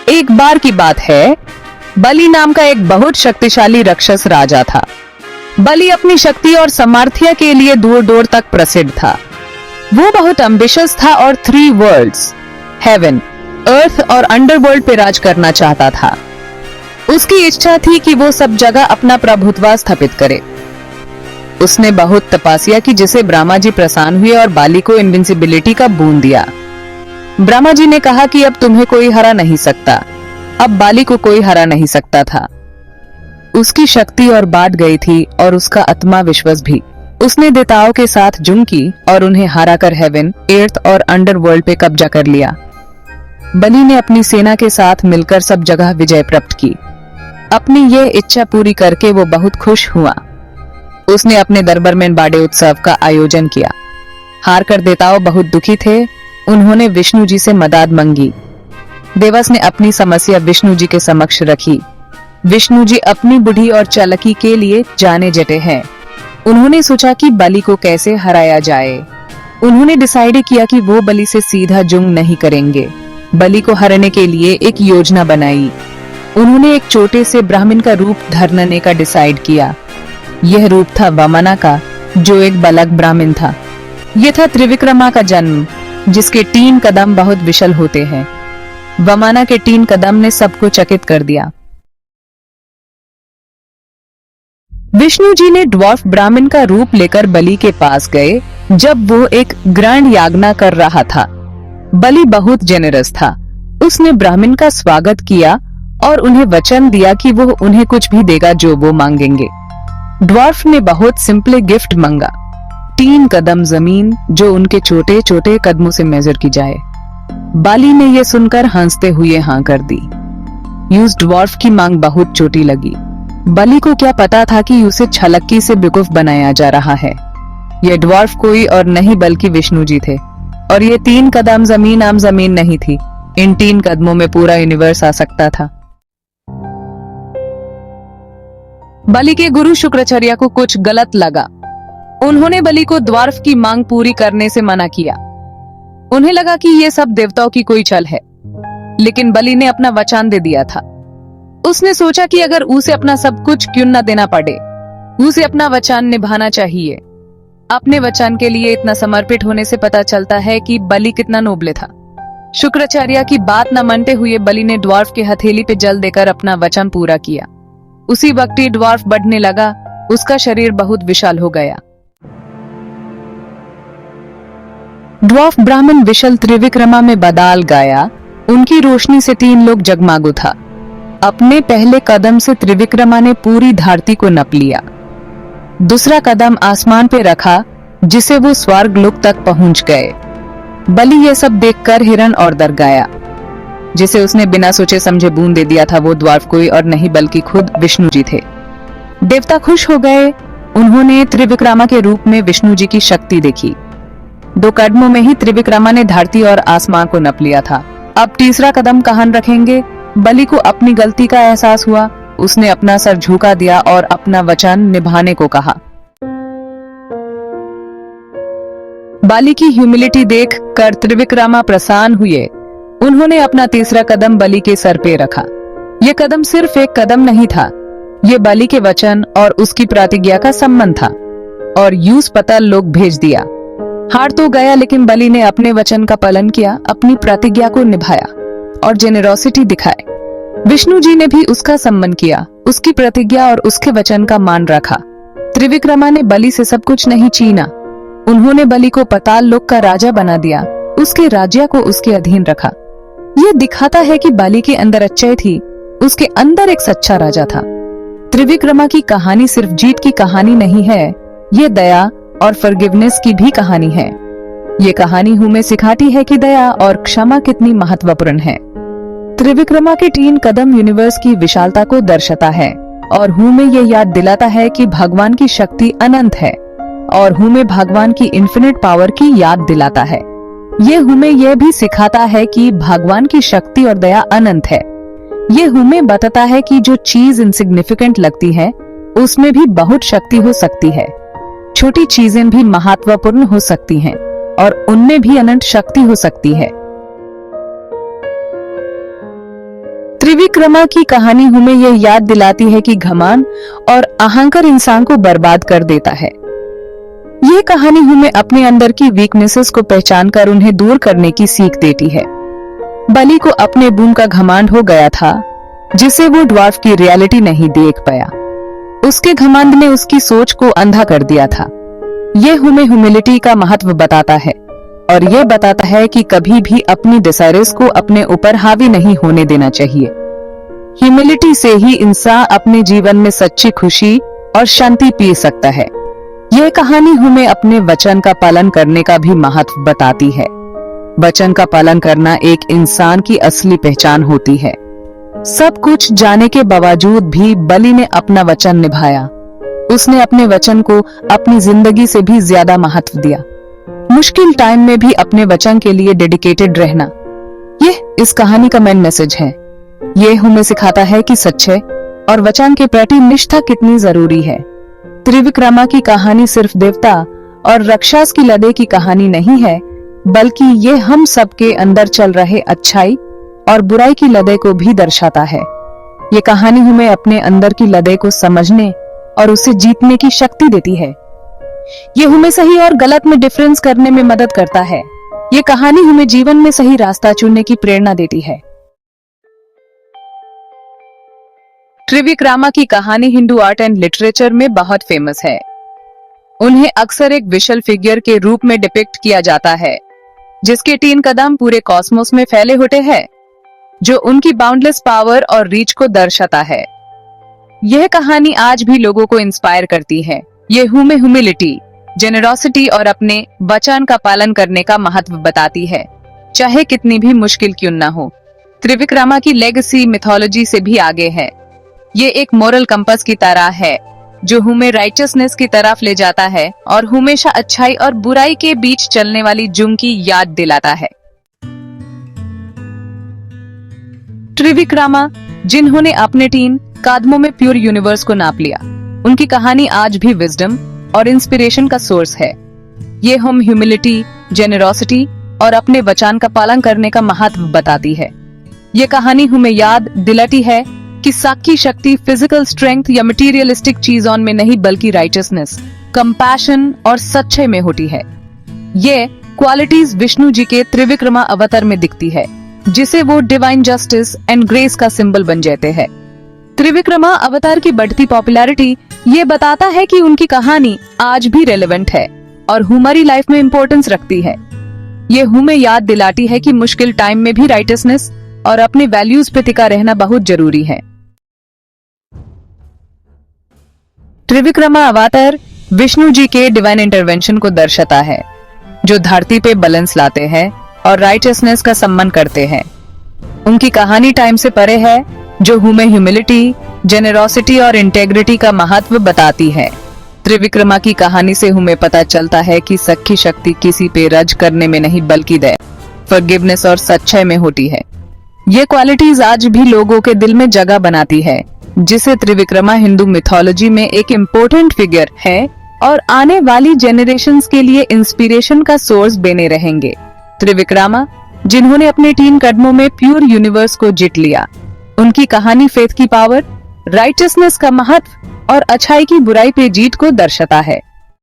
एक बार की बात है, बलि नाम का एक बहुत शक्तिशाली राक्षस राजा था। बलि अपनी शक्ति और सामर्थ्य के लिए दूर दूर तक प्रसिद्ध था। वो बहुत एम्बिशियस था और 3 वर्ल्ड्स, हेवन, अर्थ और अंडरवर्ल्ड पे राज करना चाहता था। उसकी इच्छा थी कि वो सब जगह अपना प्रभुत्व स्थापित करे। उसने बहुत तपस्या की, जिसे ब्रह्मा जी प्रसन्न हुए और बाली को इनविंसिबिलिटी का बूंद दिया। ब्रह्मा जी ने कहा कि अब तुम्हें कोई हरा नहीं सकता। अब बाली को कोई हरा नहीं सकता था। उसकी शक्ति और बढ़ गई थी और उसका आत्मविश्वास भी। उसने देवताओं के साथ जुंग की और उन्हें हराकर हेवन, अर्थ और अंडरवर्ल्ड पे कब्जा कर लिया। बलि ने अपनी सेना के साथ मिलकर सब जगह विजय प्राप्त की। अपनी ये इच्छा पूरी करके वो बहुत खुश हुआ। उसने अपने दरबार में बड़े उत्सव का आयोजन किया। हार कर देवताओं बहुत दुखी थे। उन्होंने विष्णु जी से मदद मांगी। देवस ने अपनी समस्या विष्णु जी के समक्ष रखी। विष्णु जी अपनी बुद्धि और चालाकी के लिए जाने जाते हैं। उन्होंने सोचा कि बलि को कैसे हराया जाए। उन्होंने डिसाइड किया कि वो बलि से सीधा जुंग नहीं करेंगे। बलि को हराने के लिए एक योजना बनाई। उन्होंने एक छोटे से ब्राह्मण का रूप धरने का डिसाइड किया। यह रूप था वामना का, जो एक बालक ब्राह्मण था। यह था त्रिविक्रमा का जन्म, जिसके 3 कदम बहुत विशाल होते हैं। वामना के 3 कदम ने सबको चकित कर दिया। विष्णु जी ने ड्वार्फ ब्राह्मण का रूप लेकर बलि के पास गए जब वो एक ग्रैंड यागना कर रहा था। बलि बहुत जेनरस था। उसने ब्राह्मण का स्वागत किया और उन्हें वचन दिया कि वो उन्हें कुछ भी देगा जो वो मांगेंगे। ड्वार्फ ने बहुत सिंपल गिफ्ट मांगा, 3 कदम जमीन जो उनके छोटे छोटे कदमों से मेजर की जाए। बाली ने यह सुनकर हंसते हुए हाँ कर दी। यूस ड्वार्फ की मांग बहुत छोटी लगी। बलि को क्या पता था कि उसे छलक्की से बेवकूफ बनाया जा रहा है। यह ड्वार्फ कोई और नहीं बल्कि विष्णु जी थे। और ये 3 कदम जमीन आम जमीन नहीं थी। इन 3 कदमों में पूरा यूनिवर्स आ सकता था। बलि के गुरु शुक्राचार्य को कुछ गलत लगा। उन्होंने बलि को ड्वार्फ की मांग पूरी करने से मना किया। उन्हें लगा कि ये सब देवताओं की कोई छल है। लेकिन बलि ने अपना वचन दे दिया था। उसने सोचा कि अगर उसे अपना सब कुछ क्यों न देना पड़े, उसे अपना वचन निभाना चाहिए। अपने वचन के लिए इतना समर्पित होने से पता चलता है कि बलि कितना नोबल था। शुक्राचार्य की बात न मानते हुए बलि ने ड्वार्फ के हथेली पे जल देकर अपना वचन पूरा किया। उसी वक्त ही ड्वार्फ बढ़ने लगा। उसका शरीर बहुत विशाल हो गया। ड्वार्फ ब्राह्मण विशाल त्रिविक्रमा में बदल गया। उनकी रोशनी से 3 लोग जगमगू था। अपने पहले कदम से त्रिविक्रमा ने पूरी धरती को नप लिया। दूसरा कदम आसमान पे रखा, जिसे वो स्वर्ग लोक तक पहुंच गए। बलि ये सब देखकर हिरण और डर गया। जिसे उसने बिना सोचे समझे बूंद दे दिया था, वो ड्वार्फ कोई और नहीं बल्कि खुद विष्णु जी थे। देवता खुश हो गए। उन्होंने त्रिविक्रमा के रूप में विष्णु जी की शक्ति देखी। 2 कदमों में ही त्रिविक्रमा ने धरती और आसमान को नप लिया था। अब तीसरा कदम कहां रखेंगे? बलि को अपनी गलती का एहसास हुआ। उसने अपना सर झुका दिया और अपना वचन निभाने को कहा। बलि की ह्यूमिलिटी देख कर त्रिविक्रमा प्रसन्न हुए। उन्होंने अपना तीसरा कदम बलि के सर पे रखा। यह कदम सिर्फ एक कदम नहीं था। ये बलि के वचन और उसकी प्रतिज्ञा का संबंध था। और यूस पता लोग भेज दिया। हार तो गया, लेकिन बलि ने अपने वचन का पालन किया, अपनी प्रतिज्ञा को निभाया और जेनरोसिटी दिखाए। विष्णु जी ने भी उसका सम्मान किया, उसकी प्रतिज्ञा और उसके वचन का मान रखा। त्रिविक्रमा ने बलि से सब कुछ नहीं छीना। उन्होंने बलि को पाताल लोक का राजा बना दिया। उसके राज्य को उसके अधीन रखा। यह दिखाता है कि बलि के अंदर अच्छाई थी। उसके अंदर एक सच्चा राजा था। त्रिविक्रमा की कहानी सिर्फ जीत की कहानी नहीं है, ये दया और फॉरगिवनेस की भी कहानी है। ये कहानी हमें सिखाती है कि दया और क्षमा कितनी महत्वपूर्ण है। त्रिविक्रमा के 3 कदम यूनिवर्स की विशालता को दर्शाता है और हमें ये याद दिलाता है कि भगवान की शक्ति अनंत है और हमें भगवान की इन्फिनिट पावर की याद दिलाता है। ये हमें यह भी सिखाता है कि भगवान की शक्ति और दया अनंत है। ये हमें बताता है कि जो चीज इनसिग्निफिकेंट लगती है, उसमें भी बहुत शक्ति हो सकती है। छोटी चीजें भी महत्वपूर्ण हो सकती हैं और उनमें भी अनंत शक्ति हो सकती है। त्रिविक्रमा की कहानी हमें यह याद दिलाती है कि घमंड और अहंकार इंसान को बर्बाद कर देता है। ये कहानी हमें अपने अंदर की वीकनेसेस को पहचान कर उन्हें दूर करने की सीख देती है। बलि को अपने बूम का घमंड हो गया था, जिसे वो ड्वार्फ की रियलिटी नहीं देख पाया। उसके घमंड ने उसकी सोच को अंधा कर दिया था। ये हमें ह्यूमिलिटी का महत्व बताता है और ये बताता है कि कभी भी अपनी डिजायर्स को अपने ऊपर हावी नहीं होने देना चाहिए। ह्यूमिलिटी से ही इंसान अपने जीवन में सच्ची खुशी और शांति पा सकता है। यह कहानी हमें अपने वचन का पालन करने का भी महत्व बताती है। वचन का पालन करना एक इंसान की असली पहचान होती है। सब कुछ जाने के बावजूद भी बलि ने अपना वचन निभाया। उसने अपने वचन को अपनी जिंदगी से भी ज्यादा महत्व दिया। मुश्किल टाइम में भी अपने वचन के लिए डेडिकेटेड रहना, यह इस कहानी का मेन मैसेज है। यह हमें सिखाता है कि सच्चे और वचन के प्रति निष्ठा कितनी जरूरी है। त्रिविक्रमा की कहानी सिर्फ देवता और राक्षस की लड़ाई की कहानी नहीं है, बल्कि ये हम सबके अंदर चल रहे अच्छाई और बुराई की लड़ाई को भी दर्शाता है। ये कहानी हमें अपने अंदर की लड़ाई को समझने और उसे जीतने की शक्ति देती है। ये हमें सही और गलत में डिफरेंस करने में मदद करता है। ये कहानी हमें जीवन में सही रास्ता चुनने की प्रेरणा देती है। त्रिविक्रमा की कहानी हिंदू आर्ट एंड लिटरेचर में बहुत फेमस है। उन्हें अक्सर एक विशुअल फिगर के रूप में डिपिक्ट किया जाता है, जिसके 3 कदम पूरे कॉस्मोस में फैले होते हैं, जो उनकी बाउंडलेस पावर और रीच को दर्शाता है। यह कहानी आज भी लोगों को इंस्पायर करती है। ये हमें ह्यूमिलिटी, जेनरोसिटी और अपने वचन का पालन करने का महत्व बताती है, चाहे कितनी भी मुश्किल क्यों न हो। त्रिविक्रमा की लेगेसी मिथोलॉजी से भी आगे है। ये एक मोरल कंपास की तरह है, जो हमें राइटियसनेस की तरफ ले जाता है और हमेशा अच्छाई और बुराई के बीच चलने वाली जंग की याद दिलाता है। त्रिविक्रमा, जिन्होंने अपने 3 कदमों में प्योर यूनिवर्स को नाप लिया, उनकी कहानी आज भी विजडम और इंस्पिरेशन का सोर्स है। ये हम ह्यूमिलिटी, जेनरोसिटी और अपने वचन का पालन करने का महत्व बताती है। ये कहानी हमें याद दिलाती है कि सच्ची शक्ति फिजिकल स्ट्रेंथ या मटेरियलिस्टिक चीजों में नहीं, बल्कि राइटियसनेस, कंपैशन और सच्चाई में होती है। ये क्वालिटीज विष्णु जी के त्रिविक्रमा अवतार में दिखती है, जिसे वो डिवाइन जस्टिस एंड ग्रेस का सिंबल बन जाते हैं। त्रिविक्रमा अवतार की बढ़ती पॉपुलैरिटी ये बताता है कि उनकी कहानी आज भी रेलेवेंट है और हमारी लाइफ में इम्पोर्टेंस रखती है। ये हमें याद दिलाती है कि मुश्किल टाइम में भी राइटियसनेस और अपने वैल्यूज पे टिका रहना बहुत जरूरी है। त्रिविक्रमा अवतार विष्णु जी के डिवाइन इंटरवेंशन को दर्शाता है, जो धरती पे बैलेंस लाते हैं और राइटियसनेस का सम्मान करते हैं। उनकी कहानी टाइम से परे है, जो हमें ह्यूमिलिटी, जेनरोसिटी और इंटेग्रिटी का महत्व बताती है। त्रिविक्रमा की कहानी से हमें पता चलता है कि सच्ची शक्ति किसी पे रज करने में नहीं, बल्कि दया, फॉरगिवनेस और सच्चाई में होती है। ये क्वालिटीज आज भी लोगों के दिल में जगह बनाती है, जिसे त्रिविक्रमा हिंदू मिथोलॉजी में एक इम्पोर्टेंट फिगर है और आने वाली जेनरेशंस के लिए इंस्पिरेशन का सोर्स बने रहेंगे। त्रिविक्रमा, जिन्होंने अपने 3 कदमों में प्योर यूनिवर्स को जीत लिया, उनकी कहानी फेथ की पावर, राइटियसनेस का महत्व और अच्छाई की बुराई पे जीत को दर्शाता है।